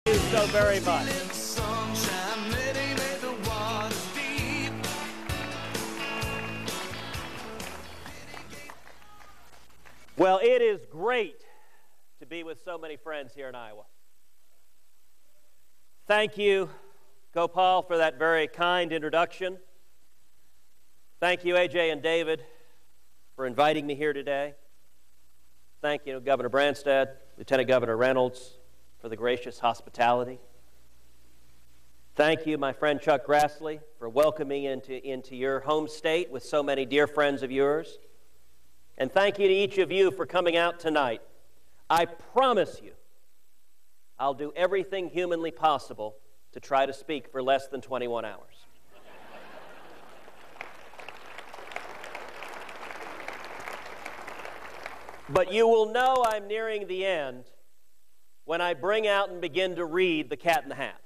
you so very much. Well, it is great to be with so many friends here in Iowa. Thank you, Gopal, for that very kind introduction. Thank you, AJ and David, for inviting me here today. Thank you, Governor Branstad, Lieutenant Governor Reynolds, for the gracious hospitality. Thank you, my friend Chuck Grassley, for welcoming into your home state with so many dear friends of yours. And thank you to each of you for coming out tonight. I promise you, I'll do everything humanly possible to try to speak for less than 21 hours. But you will know I'm nearing the end when I bring out and begin to read The Cat in the Hat.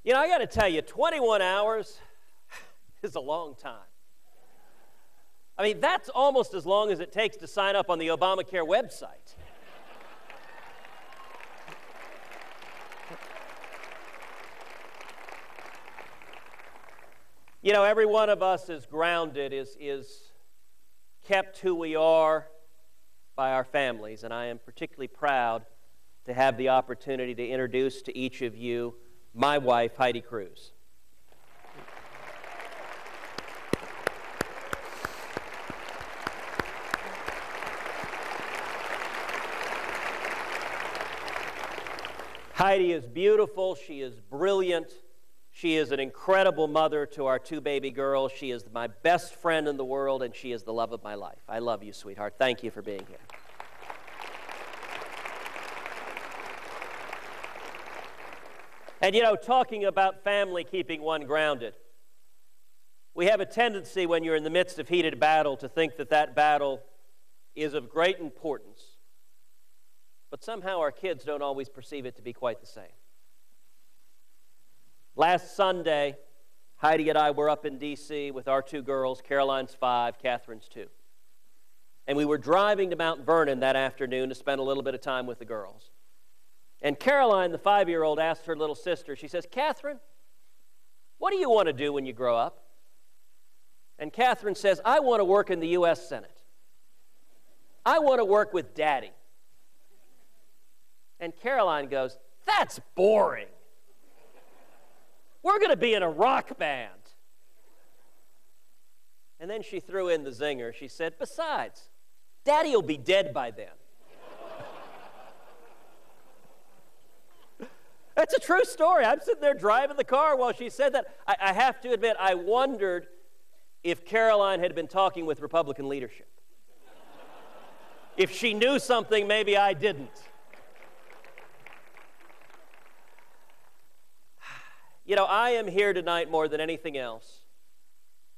You know, I got to tell you, 21 hours is a long time. I mean, that's almost as long as it takes to sign up on the Obamacare website. You know, every one of us is grounded, is kept who we are by our families, and I am particularly proud to have the opportunity to introduce to each of you my wife, Heidi Cruz. Heidi is beautiful, she is brilliant, she is an incredible mother to our two baby girls, she is my best friend in the world, and she is the love of my life. I love you, sweetheart. Thank you for being here. And you know, talking about family keeping one grounded, we have a tendency when you're in the midst of heated battle to think that that battle is of great importance. But somehow our kids don't always perceive it to be quite the same. Last Sunday, Heidi and I were up in D.C. with our two girls, Caroline's 5, Catherine's 2. And we were driving to Mount Vernon that afternoon to spend a little bit of time with the girls. And Caroline, the 5-year-old, asked her little sister, she says, "Catherine, what do you want to do when you grow up?" And Catherine says, "I want to work in the U.S. Senate. I want to work with Daddy." And Caroline goes, "That's boring. We're going to be in a rock band." And then she threw in the zinger. She said, "Besides, Daddy will be dead by then." That's a true story. I'm sitting there driving the car while she said that. I have to admit, I wondered if Caroline had been talking with Republican leadership. If she knew something, maybe I didn't. You know, I am here tonight more than anything else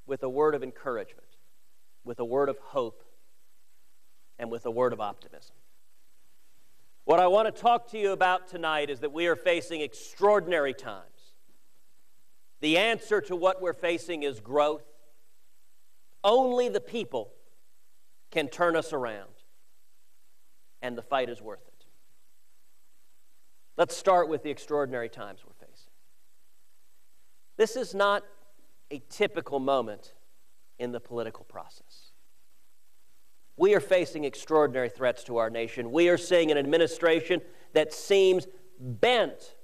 with a word of encouragement, with a word of hope, and with a word of optimism. What I want to talk to you about tonight is that we are facing extraordinary times. The answer to what we're facing is growth. Only the people can turn us around, and the fight is worth it. Let's start with the extraordinary times we're facing. This is not a typical moment in the political process. We are facing extraordinary threats to our nation. We are seeing an administration that seems bent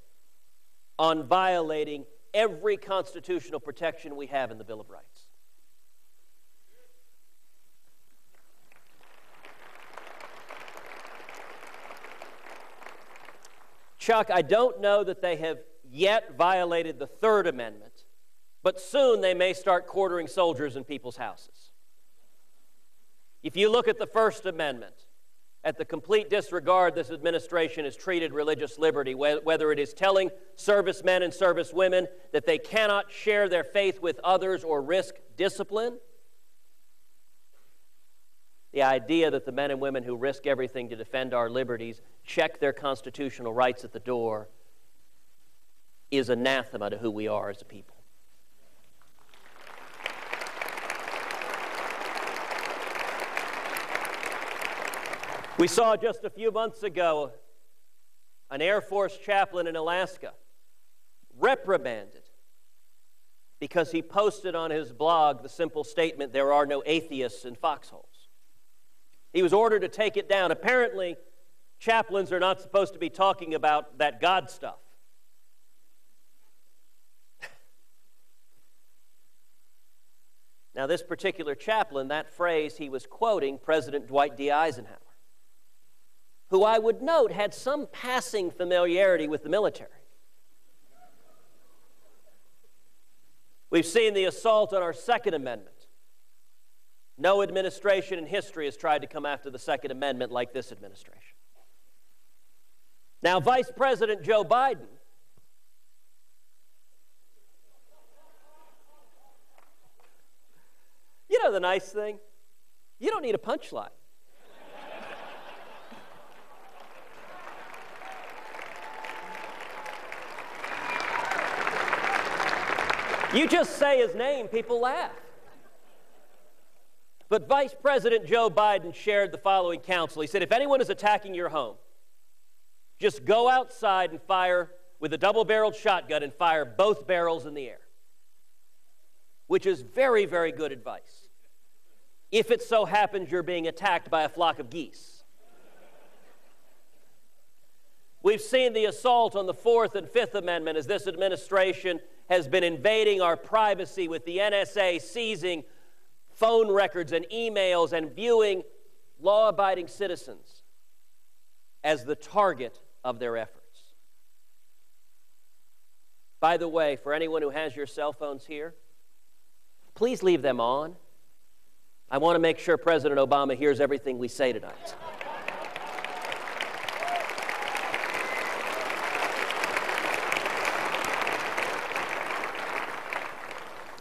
on violating every constitutional protection we have in the Bill of Rights. Chuck, I don't know that they have yet violated the Third Amendment, but soon they may start quartering soldiers in people's houses. If you look at the First Amendment, at the complete disregard this administration has treated religious liberty, whether it is telling servicemen and servicewomen that they cannot share their faith with others or risk discipline, the idea that the men and women who risk everything to defend our liberties check their constitutional rights at the door is anathema to who we are as a people. We saw just a few months ago an Air Force chaplain in Alaska, reprimanded because he posted on his blog the simple statement, "There are no atheists in foxholes." He was ordered to take it down. Apparently, chaplains are not supposed to be talking about that God stuff. Now, this particular chaplain, that phrase, he was quoting President Dwight D. Eisenhower, who I would note had some passing familiarity with the military. We've seen the assault on our Second Amendment. No administration in history has tried to come after the Second Amendment like this administration. Now, Vice President Joe Biden, you know the nice thing? You don't need a punchline. You just say his name, people laugh. But Vice President Joe Biden shared the following counsel. He said, if anyone is attacking your home, just go outside and fire with a double-barreled shotgun and fire both barrels in the air, which is very, very good advice if it so happens you're being attacked by a flock of geese. We've seen the assault on the Fourth and Fifth Amendment as this administration has been invading our privacy with the NSA seizing phone records and emails and viewing law-abiding citizens as the target of their efforts. By the way, for anyone who has your cell phones here, please leave them on. I want to make sure President Obama hears everything we say tonight.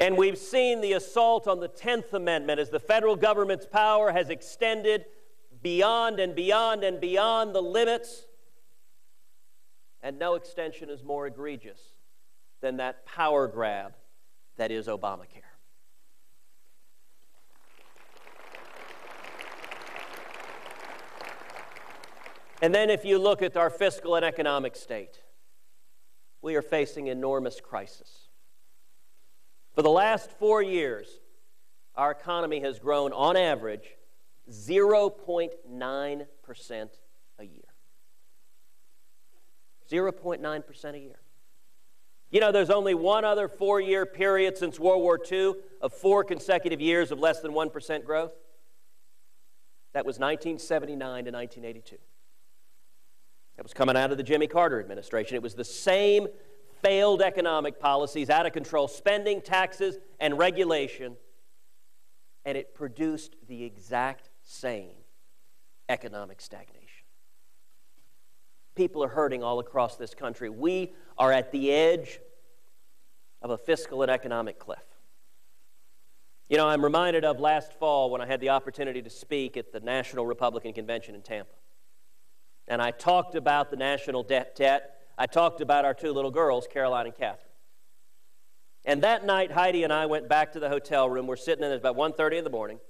And we've seen the assault on the 10th Amendment as the federal government's power has extended beyond and beyond and beyond the limits. And no extension is more egregious than that power grab that is Obamacare. And then if you look at our fiscal and economic state, we are facing enormous crisis. For the last 4 years, our economy has grown, on average, 0.9% a year. 0.9% a year. You know, there's only one other 4-year period since World War II of 4 consecutive years of less than 1% growth. That was 1979 to 1982. That was coming out of the Jimmy Carter administration. It was the same failed economic policies, out of control spending, taxes, and regulation, and it produced the exact same economic stagnation. People are hurting all across this country. We are at the edge of a fiscal and economic cliff. You know, I'm reminded of last fall when I had the opportunity to speak at the National Republican Convention in Tampa. And I talked about the national debt. I talked about our 2 little girls, Caroline and Catherine. And that night, Heidi and I went back to the hotel room. We're sitting in it about 1:30 in the morning.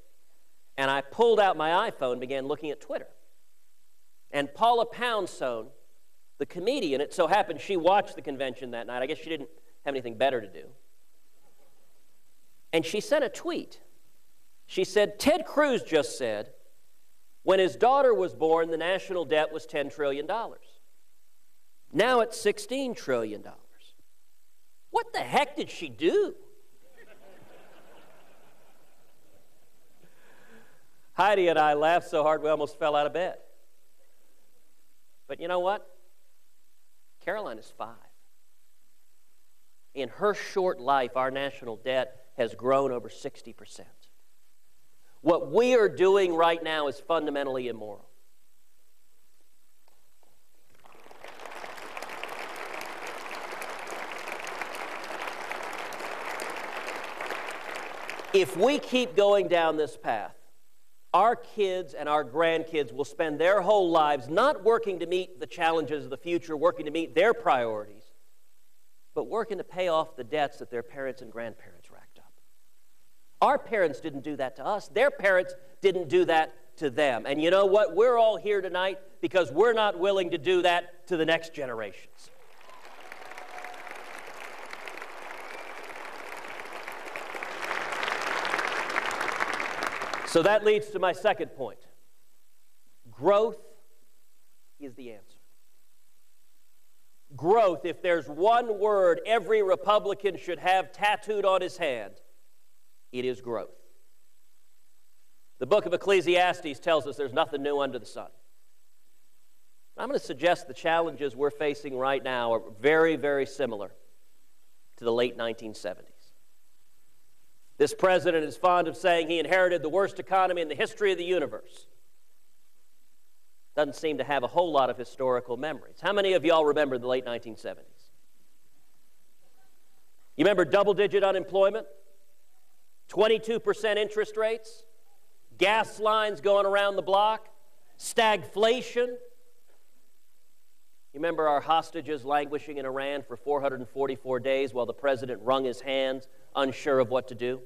And I pulled out my iPhone and began looking at Twitter. And Paula Poundstone, the comedian, it so happened she watched the convention that night. I guess she didn't have anything better to do. And she sent a tweet. She said, Ted Cruz just said, when his daughter was born, the national debt was $10 trillion. Now it's $16 trillion. What the heck did she do? Heidi and I laughed so hard we almost fell out of bed. But you know what? Caroline is 5. In her short life, our national debt has grown over 60%. What we are doing right now is fundamentally immoral. If we keep going down this path, our kids and our grandkids will spend their whole lives not working to meet the challenges of the future, working to meet their priorities, but working to pay off the debts that their parents and grandparents racked up. Our parents didn't do that to us. Their parents didn't do that to them. And you know what? We're all here tonight because we're not willing to do that to the next generations. So that leads to my second point. Growth is the answer. Growth, if there's one word every Republican should have tattooed on his hand, it is growth. The book of Ecclesiastes tells us there's nothing new under the sun. I'm going to suggest the challenges we're facing right now are very, very similar to the late 1970s. This president is fond of saying he inherited the worst economy in the history of the universe. Doesn't seem to have a whole lot of historical memories. How many of y'all remember the late 1970s? You remember double-digit unemployment? 22% interest rates? Gas lines going around the block? Stagflation? You remember our hostages languishing in Iran for 444 days while the president wrung his hands, unsure of what to do?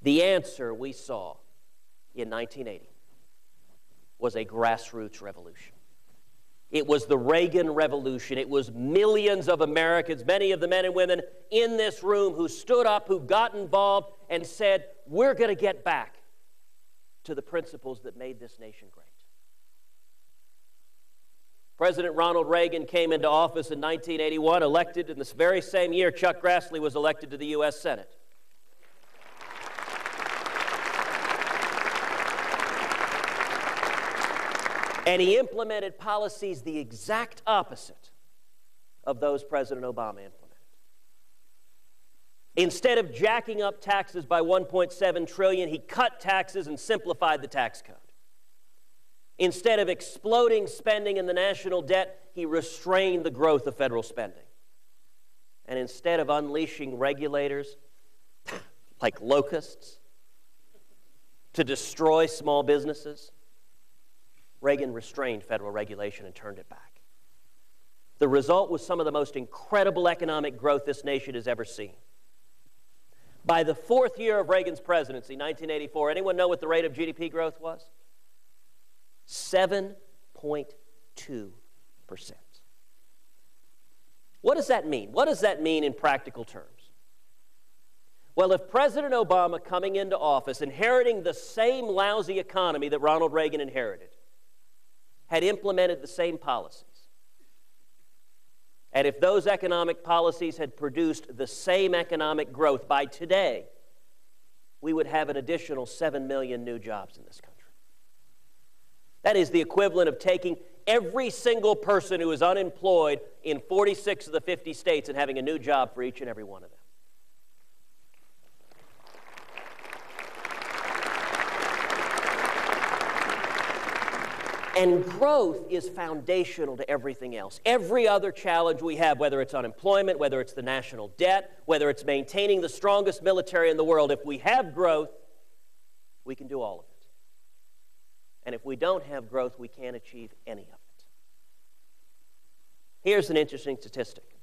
The answer we saw in 1980 was a grassroots revolution. It was the Reagan Revolution. It was millions of Americans, many of the men and women in this room who stood up, who got involved and said, we're going to get back to the principles that made this nation great. President Ronald Reagan came into office in 1981, elected in this very same year Chuck Grassley was elected to the U.S. Senate. And he implemented policies the exact opposite of those President Obama implemented. Instead of jacking up taxes by $1.7 trillion, he cut taxes and simplified the tax code. Instead of exploding spending in the national debt, he restrained the growth of federal spending. And instead of unleashing regulators like locusts to destroy small businesses, Reagan restrained federal regulation and turned it back. The result was some of the most incredible economic growth this nation has ever seen. By the fourth year of Reagan's presidency, 1984, anyone know what the rate of GDP growth was? 7.2%. What does that mean? What does that mean in practical terms? Well, if President Obama, coming into office, inheriting the same lousy economy that Ronald Reagan inherited, had implemented the same policies, and if those economic policies had produced the same economic growth, by today, we would have an additional 7 million new jobs in this country. That is the equivalent of taking every single person who is unemployed in 46 of the 50 states and having a new job for each and every one of them. And growth is foundational to everything else. Every other challenge we have, whether it's unemployment, whether it's the national debt, whether it's maintaining the strongest military in the world, if we have growth, we can do all of it. And if we don't have growth, we can't achieve any of it. Here's an interesting statistic.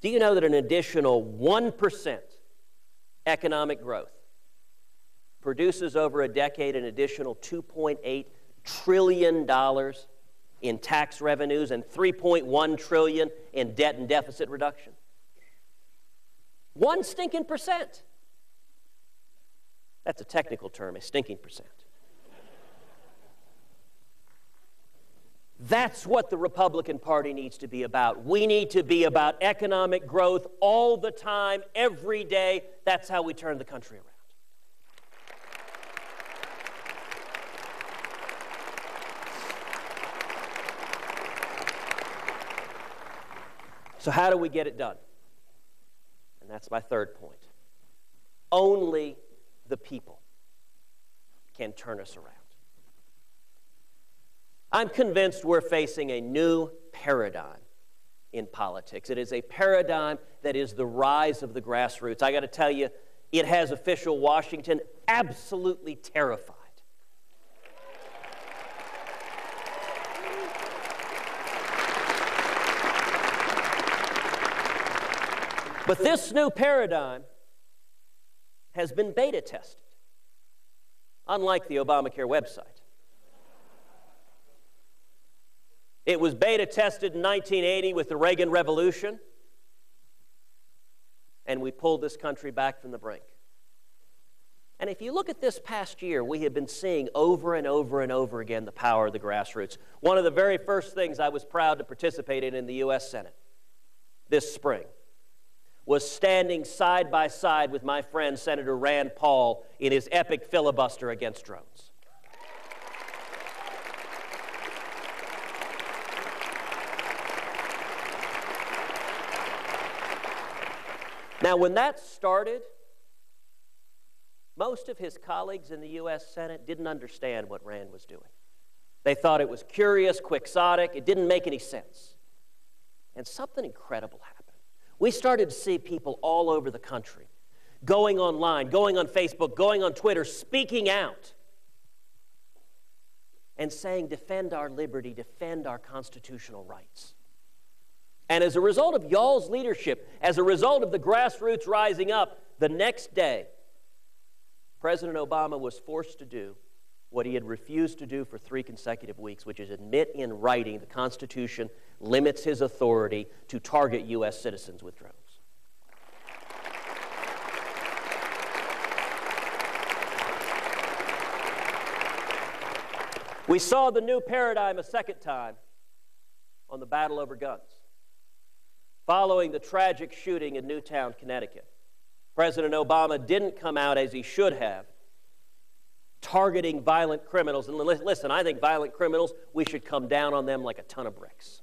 Do you know that an additional 1% economic growth produces over a decade an additional $2.8 trillion in tax revenues and $3.1 trillion in debt and deficit reduction? 1 stinking percent. That's a technical term, a stinking percent. That's what the Republican Party needs to be about. We need to be about economic growth all the time, every day. That's how we turn the country around. So how do we get it done? And that's my third point. Only the people can turn us around. I'm convinced we're facing a new paradigm in politics. It is a paradigm that is the rise of the grassroots. I got to tell you, it has official Washington absolutely terrified. But this new paradigm has been beta tested. unlike the Obamacare website. It was beta tested in 1980 with the Reagan Revolution, and we pulled this country back from the brink. And if you look at this past year, we have been seeing over and over and over again the power of the grassroots. One of the very first things I was proud to participate in the U.S. Senate this spring was standing side by side with my friend Senator Rand Paul in his epic filibuster against drones. Now, when that started, most of his colleagues in the U.S. Senate didn't understand what Rand was doing. They thought it was curious, quixotic, it didn't make any sense. And something incredible happened. We started to see people all over the country going online, going on Facebook, going on Twitter, speaking out and saying, defend our liberty, defend our constitutional rights. And as a result of y'all's leadership, as a result of the grassroots rising up, the next day, President Obama was forced to do what he had refused to do for 3 consecutive weeks, which is admit in writing the Constitution limits his authority to target U.S. citizens with drones. We saw the new paradigm a second time on the battle over guns. Following the tragic shooting in Newtown, Connecticut, President Obama didn't come out as he should have, targeting violent criminals. And listen, I think violent criminals, we should come down on them like a ton of bricks.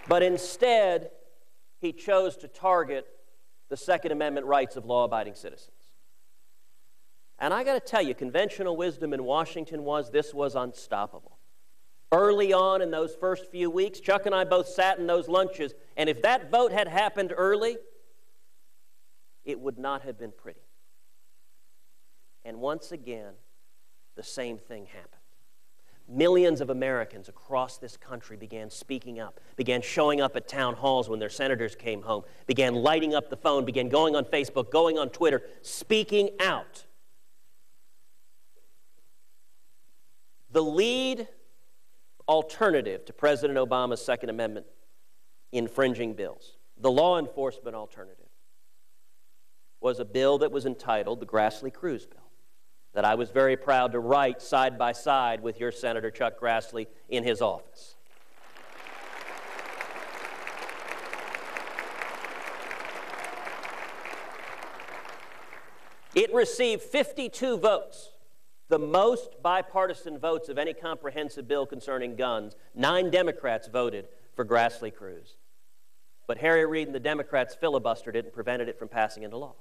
But instead, he chose to target the Second Amendment rights of law-abiding citizens. And I got to tell you, conventional wisdom in Washington was this was unstoppable. Early on in those first few weeks, Chuck and I both sat in those lunches, and if that vote had happened early, it would not have been pretty. And once again, the same thing happened. Millions of Americans across this country began speaking up, began showing up at town halls when their senators came home, began lighting up the phone, began going on Facebook, going on Twitter, speaking out. The lead alternative to President Obama's Second Amendment infringing bills, the law enforcement alternative, was a bill that was entitled the Grassley-Cruz bill, that I was very proud to write side by side with your Senator Chuck Grassley in his office. It received 52 votes, the most bipartisan votes of any comprehensive bill concerning guns. 9 Democrats voted for Grassley-Cruz. But Harry Reid and the Democrats filibustered it and prevented it from passing into law.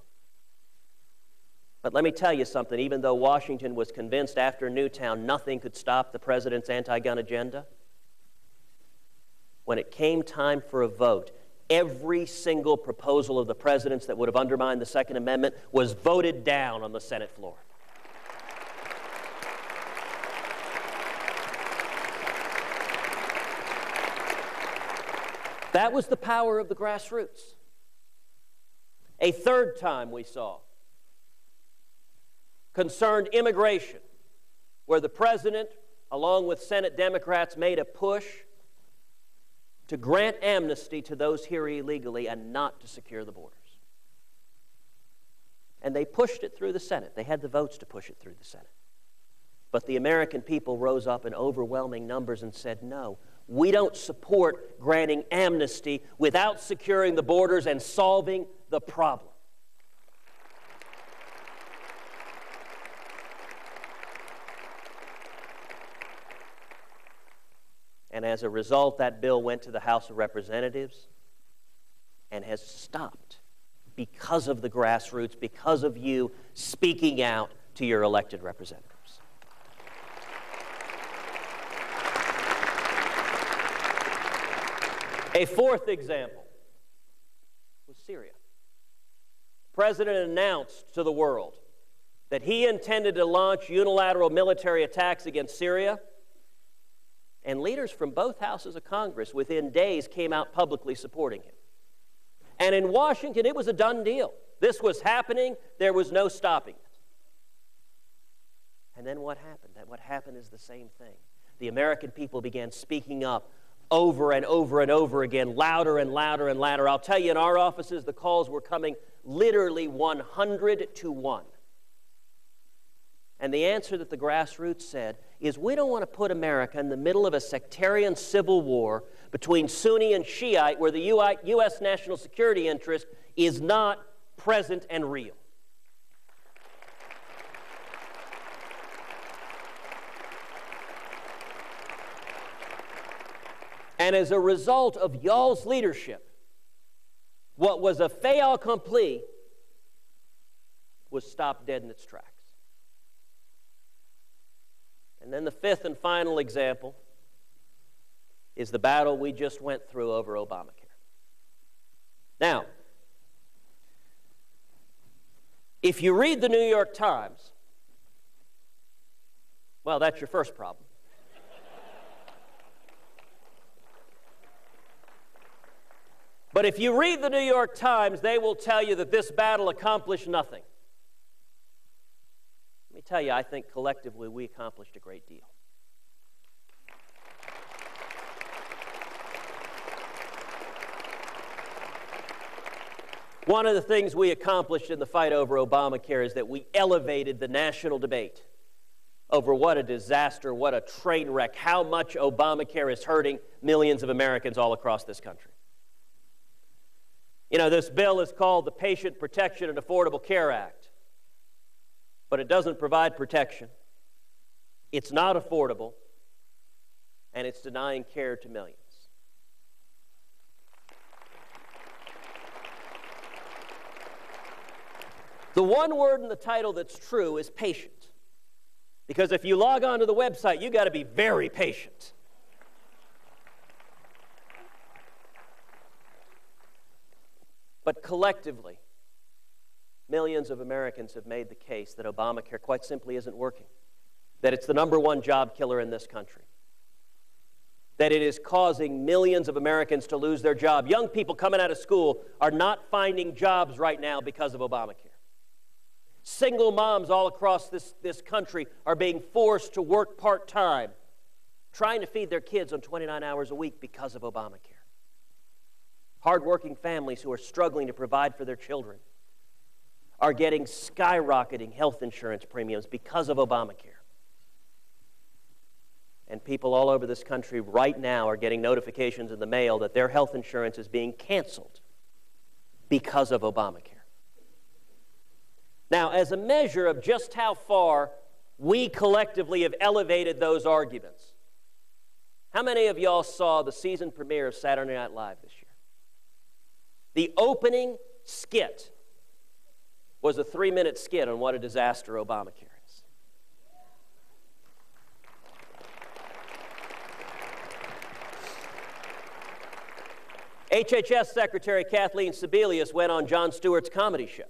But let me tell you something, even though Washington was convinced after Newtown nothing could stop the president's anti-gun agenda, when it came time for a vote, every single proposal of the president's that would have undermined the Second Amendment was voted down on the Senate floor. That was the power of the grassroots. A third time we saw concerned immigration, where the president, along with Senate Democrats, made a push to grant amnesty to those here illegally and not to secure the borders. And they pushed it through the Senate. They had the votes to push it through the Senate. But the American people rose up in overwhelming numbers and said, no, we don't support granting amnesty without securing the borders and solving the problem. And as a result, that bill went to the House of Representatives and has stopped because of the grassroots, because of you speaking out to your elected representatives. A fourth example was Syria. The president announced to the world that he intended to launch unilateral military attacks against Syria, and leaders from both houses of Congress within days came out publicly supporting him. And in Washington, it was a done deal. This was happening. There was no stopping it. And then what happened? What happened is the same thing. The American people began speaking up over and over and over again, louder and louder and louder. I'll tell you, in our offices, the calls were coming literally 100 to 1. And the answer that the grassroots said is, we don't want to put America in the middle of a sectarian civil war between Sunni and Shiite where the U.S. national security interest is not present and real. And as a result of y'all's leadership, what was a fait accompli was stopped dead in its tracks. And then the fifth and final example is the battle we just went through over Obamacare. Now, if you read the New York Times, well, that's your first problem. But if you read the New York Times, they will tell you that this battle accomplished nothing. Let me tell you, I think collectively we accomplished a great deal. One of the things we accomplished in the fight over Obamacare is that we elevated the national debate over what a disaster, what a train wreck, how much Obamacare is hurting millions of Americans all across this country. You know, this bill is called the Patient Protection and Affordable Care Act, but it doesn't provide protection. It's not affordable, and it's denying care to millions. The one word in the title that's true is patient, because if you log on to the website, you've got to be very patient. But collectively, millions of Americans have made the case that Obamacare quite simply isn't working, that it's the #1 job killer in this country, that it is causing millions of Americans to lose their job. Young people coming out of school are not finding jobs right now because of Obamacare. Single moms all across this country are being forced to work part-time, trying to feed their kids on 29 hours a week because of Obamacare. Hardworking families who are struggling to provide for their children are getting skyrocketing health insurance premiums because of Obamacare. And people all over this country right now are getting notifications in the mail that their health insurance is being canceled because of Obamacare. Now, as a measure of just how far we collectively have elevated those arguments, how many of y'all saw the season premiere of Saturday Night Live this year? The opening skit was a 3-minute skit on what a disaster Obamacare is. HHS Secretary Kathleen Sebelius went on Jon Stewart's comedy show.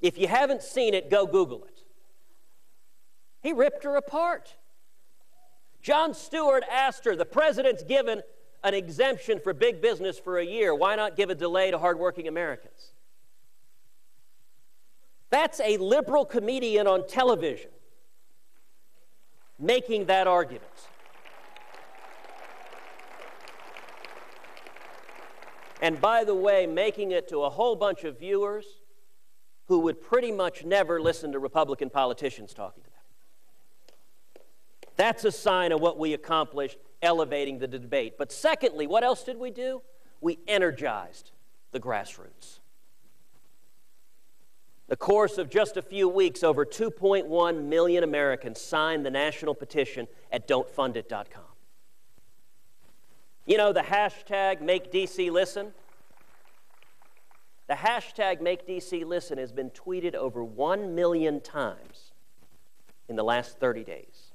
If you haven't seen it, go Google it. He ripped her apart. Jon Stewart asked her, the president's given an exemption for big business for a year. Why not give a delay to hardworking Americans? That's a liberal comedian on television making that argument. And by the way, making it to a whole bunch of viewers who would pretty much never listen to Republican politicians talking to them. That's a sign of what we accomplished, elevating the debate. But secondly, what else did we do? We energized the grassroots. The course of just a few weeks, over 2.1 million Americans signed the national petition at don'tfundit.com. You know the hashtag #MakeDCListen? The hashtag #MakeDCListen has been tweeted over 1 million times in the last 30 days.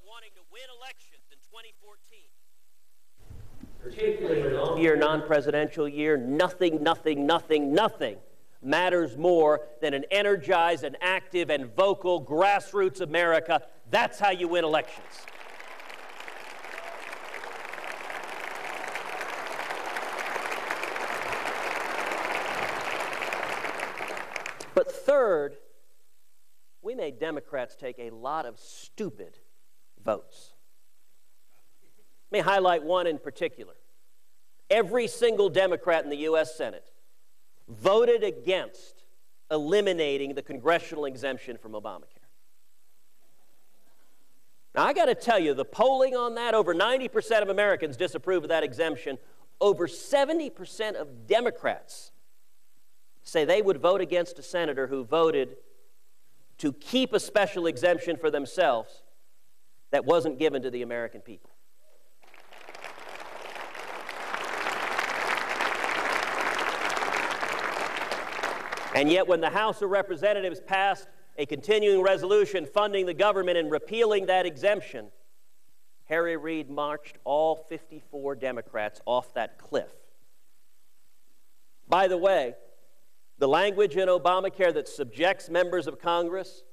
Wanting to win elections in 2014, particularly in an all-year non-presidential year, nothing matters more than an energized and active and vocal grassroots America. That's how you win elections. But third, we made Democrats take a lot of stupid votes. Let me highlight one in particular. Every single Democrat in the U.S. Senate voted against eliminating the congressional exemption from Obamacare. Now, I got to tell you, the polling on that, over 90% of Americans disapprove of that exemption. Over 70% of Democrats say they would vote against a senator who voted to keep a special exemption for themselves that wasn't given to the American people. And yet when the House of Representatives passed a continuing resolution funding the government and repealing that exemption, Harry Reid marched all 54 Democrats off that cliff. By the way, the language in Obamacare that subjects members of Congress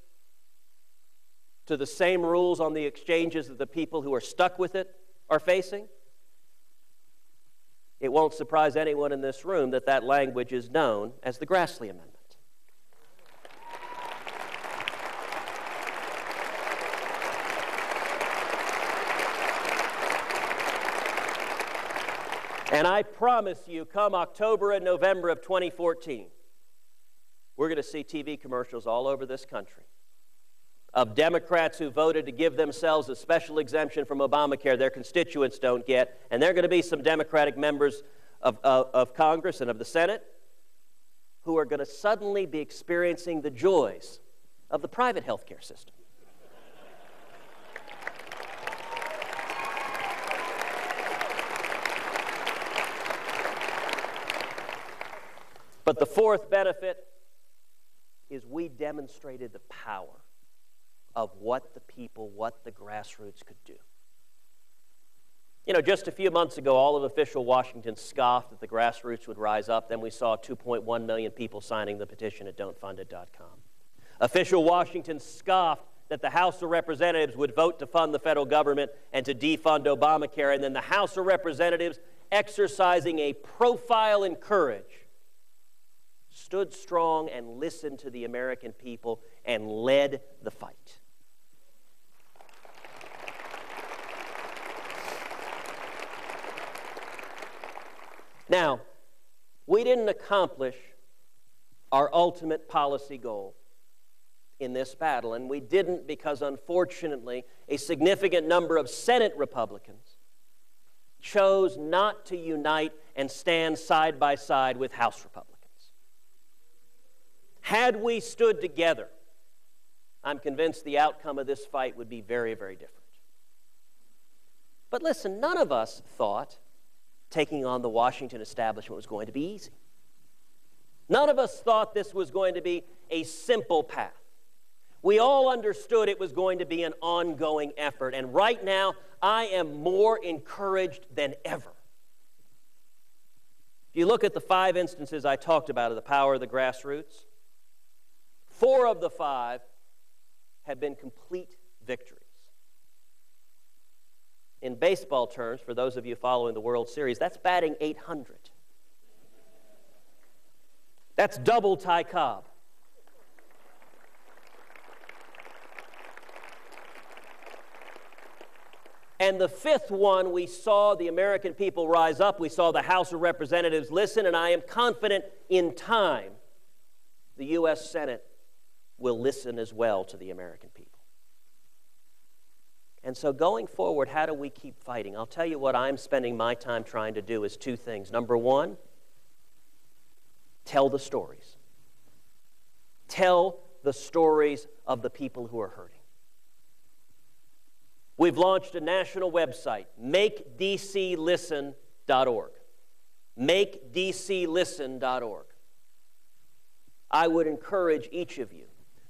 to the same rules on the exchanges that the people who are stuck with it are facing, it won't surprise anyone in this room that that language is known as the Grassley Amendment. And I promise you, come October and November of 2014, we're going to see TV commercials all over this country of Democrats who voted to give themselves a special exemption from Obamacare their constituents don't get, and there are going to be some Democratic members of Congress and of the Senate who are going to suddenly be experiencing the joys of the private health care system. But the fourth benefit is we demonstrated the power of what the people, what the grassroots could do. You know, just a few months ago, all of official Washington scoffed that the grassroots would rise up. Then we saw 2.1 million people signing the petition at don'tfundit.com. Official Washington scoffed that the House of Representatives would vote to fund the federal government and to defund Obamacare. And then the House of Representatives, exercising a profile in courage, stood strong and listened to the American people and led the fight. Now, we didn't accomplish our ultimate policy goal in this battle, and we didn't because, unfortunately, a significant number of Senate Republicans chose not to unite and stand side by side with House Republicans. Had we stood together, I'm convinced the outcome of this fight would be very, very different. But listen, none of us thought taking on the Washington establishment was going to be easy. None of us thought this was going to be a simple path. We all understood it was going to be an ongoing effort, and right now, I am more encouraged than ever. If you look at the 5 instances I talked about of the power of the grassroots, 4 of the 5 have been complete victories. In baseball terms, for those of you following the World Series, that's batting 800. That's double Ty Cobb. And the 5th one, we saw the American people rise up. We saw the House of Representatives listen, and I am confident in time the U.S. Senate will listen as well to the American people. And so going forward, how do we keep fighting? I'll tell you what I'm spending my time trying to do is 2 things. Number 1, tell the stories. Tell the stories of the people who are hurting. We've launched a national website, MakeDCListen.org. MakeDCListen.org. I would encourage each of you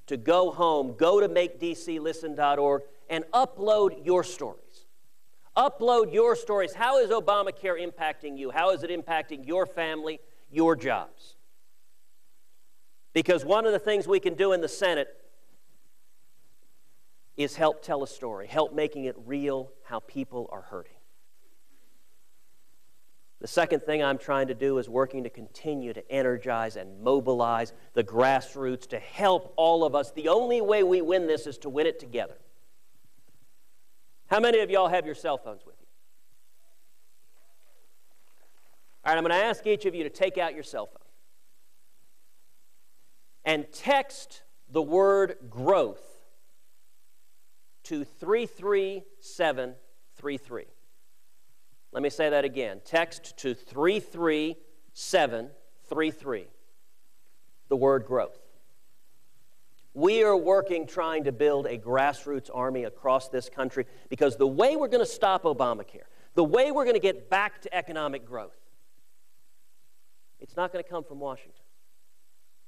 to go home, go to MakeDCListen.org, and upload your stories. Upload your stories. How is Obamacare impacting you? How is it impacting your family, your jobs? Because one of the things we can do in the Senate is help tell a story, help making it real how people are hurting. The second thing I'm trying to do is working to continue to energize and mobilize the grassroots to help all of us. The only way we win this is to win it together. How many of y'all have your cell phones with you? All right, I'm going to ask each of you to take out your cell phone and text the word growth to 33733. Let me say that again. Text to 33733 the word growth. We are working trying to build a grassroots army across this country because the way we're going to stop Obamacare, the way we're going to get back to economic growth, it's not going to come from Washington.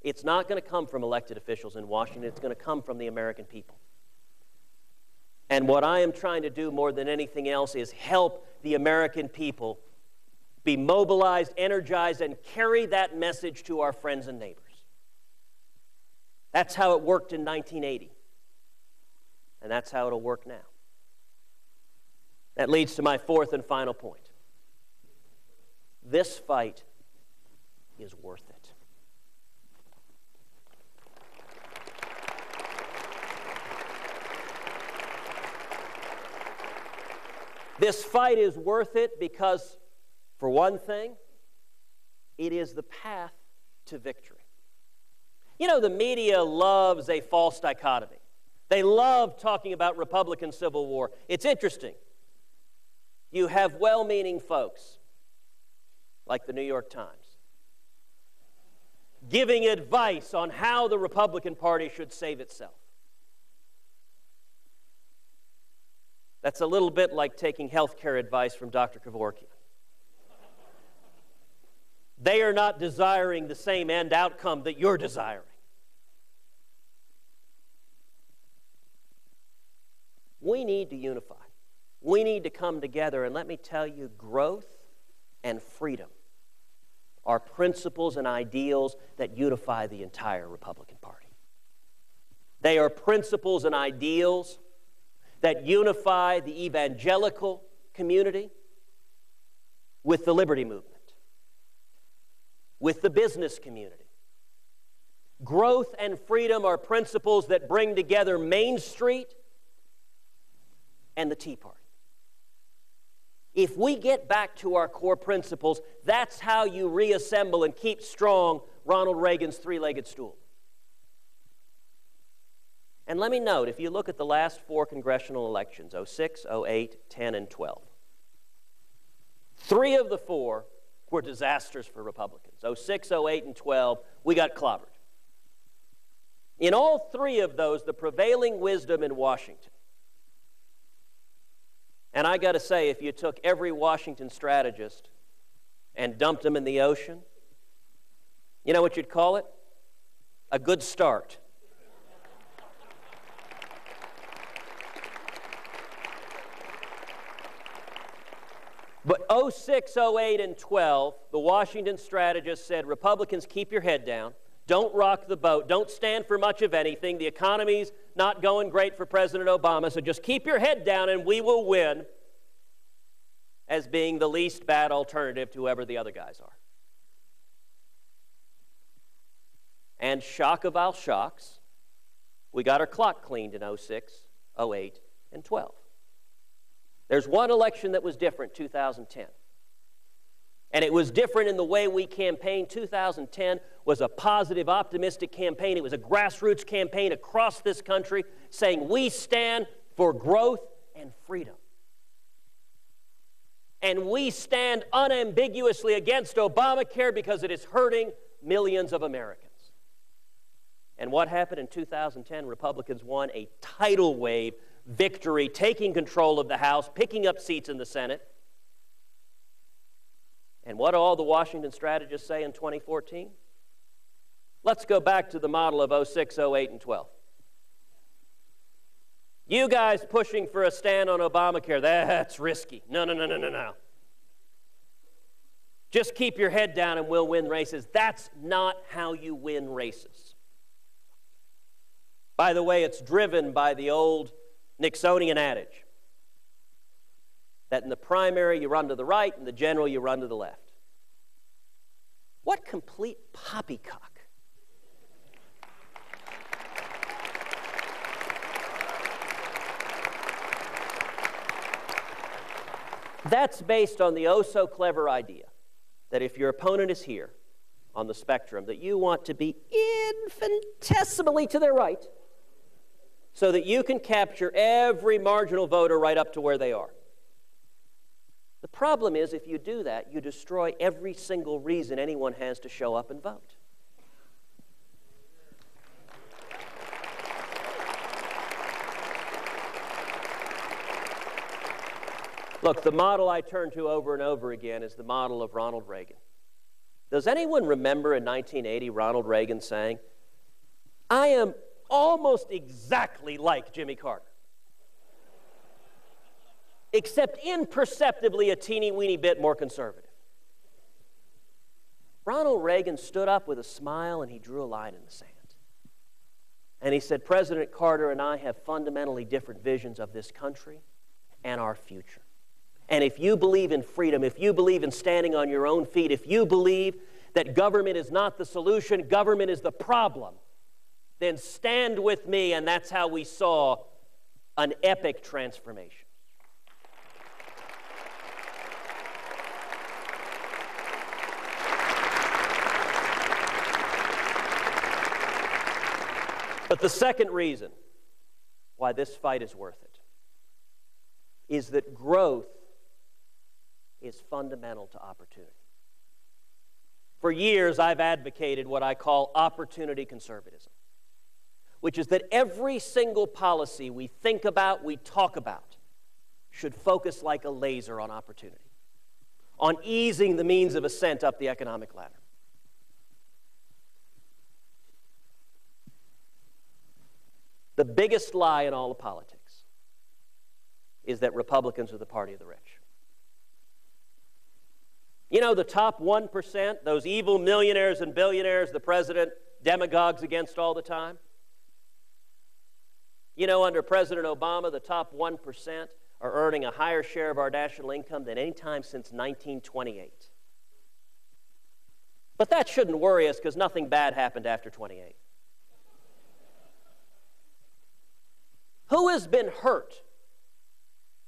It's not going to come from elected officials in Washington. It's going to come from the American people. And what I am trying to do more than anything else is help the American people be mobilized, energized, and carry that message to our friends and neighbors. That's how it worked in 1980. And that's how it'll work now. That leads to my fourth and final point. This fight is worth it. This fight is worth it because, for one thing, it is the path to victory. You know, the media loves a false dichotomy. They love talking about Republican Civil War. It's interesting. You have well-meaning folks, like the New York Times, giving advice on how the Republican Party should save itself. That's a little bit like taking health care advice from Dr. Kevorkian. They are not desiring the same end outcome that you're desiring. We need to unify. We need to come together, and let me tell you, growth and freedom are principles and ideals that unify the entire Republican Party. They are principles and ideals that unify the evangelical community with the liberty movement, with the business community. Growth and freedom are principles that bring together Main Street and the Tea Party. If we get back to our core principles, that's how you reassemble and keep strong Ronald Reagan's three-legged stool. And let me note, if you look at the last four congressional elections, 06, 08, 10, and 12, three of the four were disasters for Republicans. 06, 08, and 12, we got clobbered. In all three of those, the prevailing wisdom in Washington, and I got to say, if you took every Washington strategist and dumped them in the ocean, you know what you'd call it? A good start. But 06, 08, and 12, the Washington strategists said, Republicans, keep your head down. Don't rock the boat. Don't stand for much of anything. The economy's not going great for President Obama, so just keep your head down and we will win as being the least bad alternative to whoever the other guys are. And shock of all shocks, we got our clock cleaned in 06, 08, and 12. There's one election that was different, 2010. And it was different in the way we campaigned. 2010 was a positive, optimistic campaign. It was a grassroots campaign across this country saying we stand for growth and freedom. And we stand unambiguously against Obamacare because it is hurting millions of Americans. And what happened in 2010? Republicans won a tidal wave victory, taking control of the House, picking up seats in the Senate. And what do all the Washington strategists say in 2014? Let's go back to the model of 06, 08, and 12. You guys pushing for a stand on Obamacare, that's risky. No. Just keep your head down and we'll win races. That's not how you win races. By the way, it's driven by the old Nixonian adage that in the primary you run to the right, in the general you run to the left. What complete poppycock. That's based on the oh-so-clever idea that if your opponent is here on the spectrum, that you want to be infinitesimally to their right so that you can capture every marginal voter right up to where they are. The problem is, if you do that, you destroy every single reason anyone has to show up and vote. Look, the model I turn to over and over again is the model of Ronald Reagan. Does anyone remember in 1980 Ronald Reagan saying, "I am almost exactly like Jimmy Carter, except imperceptibly a teeny-weeny bit more conservative"? Ronald Reagan stood up with a smile and he drew a line in the sand. And he said, "President Carter and I have fundamentally different visions of this country and our future. And if you believe in freedom, if you believe in standing on your own feet, if you believe that government is not the solution, government is the problem, then stand with me." And that's how we saw an epic transformation. But the second reason why this fight is worth it is that growth is fundamental to opportunity. For years, I've advocated what I call opportunity conservatism, which is that every single policy we think about, we talk about, should focus like a laser on opportunity, on easing the means of ascent up the economic ladder. The biggest lie in all of politics is that Republicans are the party of the rich. You know, the top 1%, those evil millionaires and billionaires the president demagogues against all the time? You know, under President Obama, the top 1% are earning a higher share of our national income than any time since 1928. But that shouldn't worry us because nothing bad happened after 28. Who has been hurt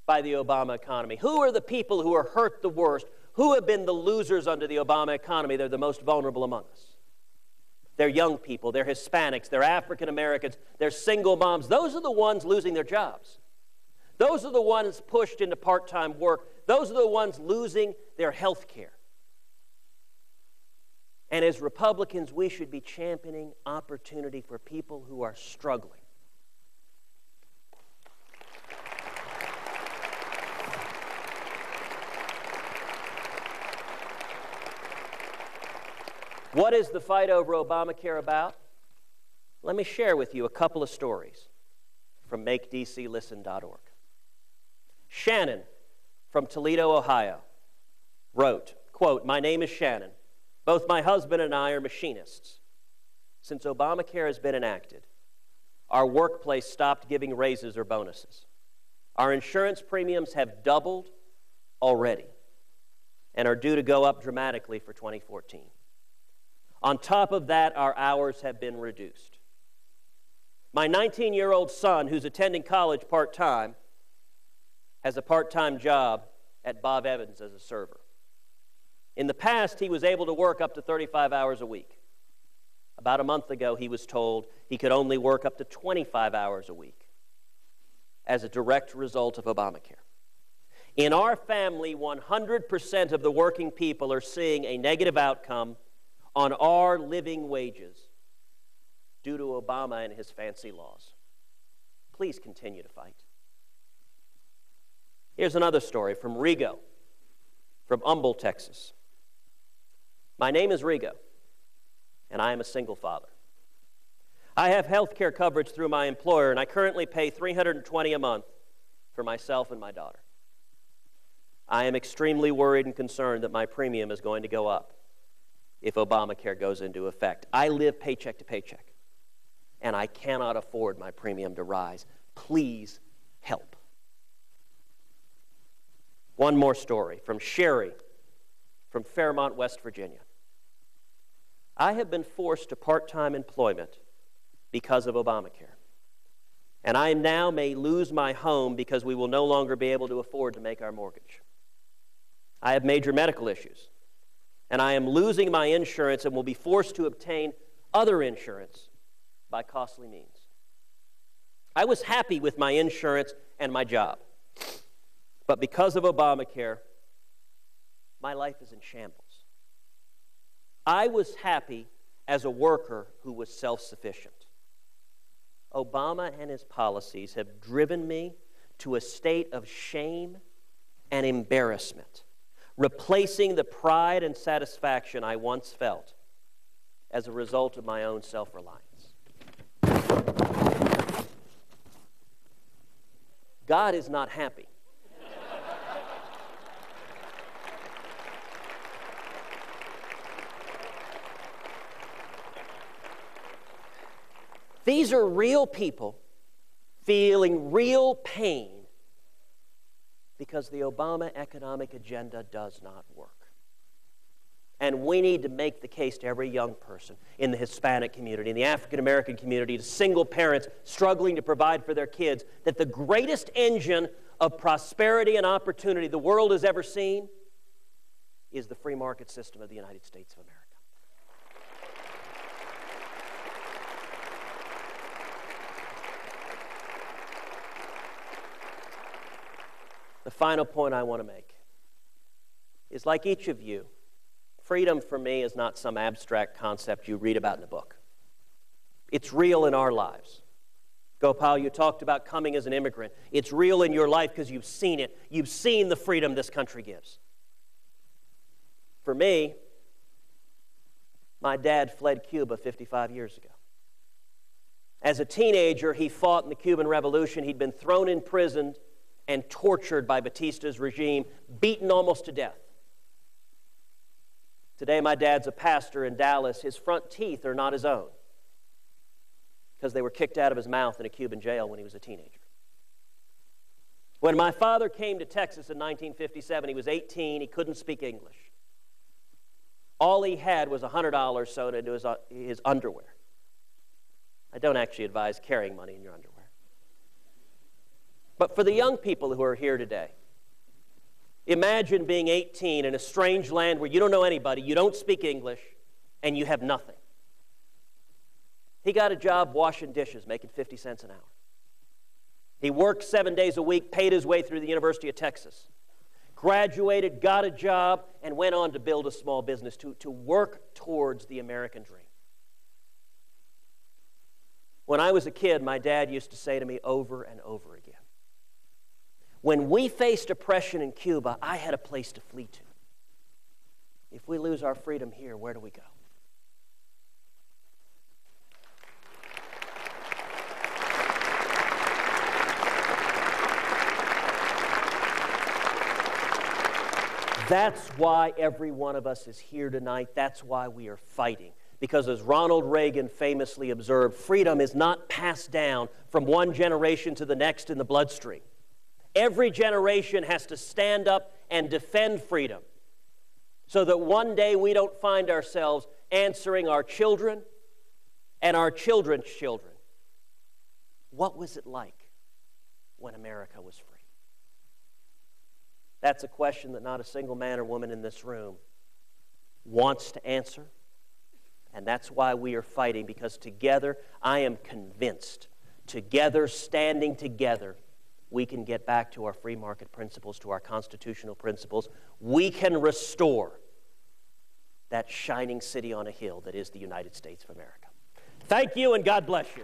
by the Obama economy? Who are the people who are hurt the worst? Who have been the losers under the Obama economy? They're the most vulnerable among us. They're young people, they're Hispanics, they're African Americans, they're single moms. Those are the ones losing their jobs. Those are the ones pushed into part-time work. Those are the ones losing their health care. And as Republicans, we should be championing opportunity for people who are struggling. What is the fight over Obamacare about? Let me share with you a couple of stories from MakeDCListen.org. Shannon from Toledo, Ohio, wrote, quote, "My name is Shannon. Both my husband and I are machinists. Since Obamacare has been enacted, our workplace stopped giving raises or bonuses. Our insurance premiums have doubled already and are due to go up dramatically for 2014. On top of that, our hours have been reduced. My 19-year-old son, who's attending college part-time, has a part-time job at Bob Evans as a server. In the past, he was able to work up to 35 hours a week. About a month ago, he was told he could only work up to 25 hours a week as a direct result of Obamacare. In our family, 100% of the working people are seeing a negative outcome on our living wages due to Obama and his fancy laws. Please continue to fight." Here's another story from Rigo, from Humble, Texas. "My name is Rigo, and I am a single father. I have health care coverage through my employer, and I currently pay $320 a month for myself and my daughter. I am extremely worried and concerned that my premium is going to go up if Obamacare goes into effect. I live paycheck to paycheck. and I cannot afford my premium to rise. Please help. One more story from Sherry from Fairmont, West Virginia. I have been forced to part-time employment because of Obamacare. And I now may lose my home because we will no longer be able to afford to make our mortgage. I have major medical issues, and I am losing my insurance and will be forced to obtain other insurance by costly means. I was happy with my insurance and my job, but because of Obamacare, my life is in shambles. I was happy as a worker who was self-sufficient. Obama and his policies have driven me to a state of shame and embarrassment, replacing the pride and satisfaction I once felt as a result of my own self-reliance. God is not happy. These are real people feeling real pain because the Obama economic agenda does not work. And we need to make the case to every young person in the Hispanic community, in the African American community, to single parents struggling to provide for their kids, that the greatest engine of prosperity and opportunity the world has ever seen is the free market system of the United States of America. The final point I want to make is, like each of you, freedom for me is not some abstract concept you read about in a book. It's real in our lives. Gopal, you talked about coming as an immigrant. It's real in your life because you've seen it. You've seen the freedom this country gives. For me, my dad fled Cuba 55 years ago. As a teenager, he fought in the Cuban Revolution. He'd been thrown in prison and tortured by Batista's regime, beaten almost to death. Today, my dad's a pastor in Dallas. His front teeth are not his own because they were kicked out of his mouth in a Cuban jail when he was a teenager. When my father came to Texas in 1957, he was 18. He couldn't speak English. All he had was $100 sewed into his underwear. I don't actually advise carrying money in your underwear. But for the young people who are here today, imagine being 18 in a strange land where you don't know anybody, you don't speak English, and you have nothing. He got a job washing dishes, making 50 cents an hour. He worked 7 days a week, paid his way through the University of Texas, graduated, got a job, and went on to build a small business to work towards the American dream. When I was a kid, my dad used to say to me over and over again, when we faced oppression in Cuba, I had a place to flee to. If we lose our freedom here, where do we go? That's why every one of us is here tonight. That's why we are fighting. Because as Ronald Reagan famously observed, freedom is not passed down from one generation to the next in the bloodstream. Every generation has to stand up and defend freedom so that one day we don't find ourselves answering our children and our children's children, what was it like when America was free? That's a question that not a single man or woman in this room wants to answer, and that's why we are fighting, because together, I am convinced, together, standing together, we can get back to our free market principles, to our constitutional principles. We can restore that shining city on a hill that is the United States of America. Thank you, and God bless you.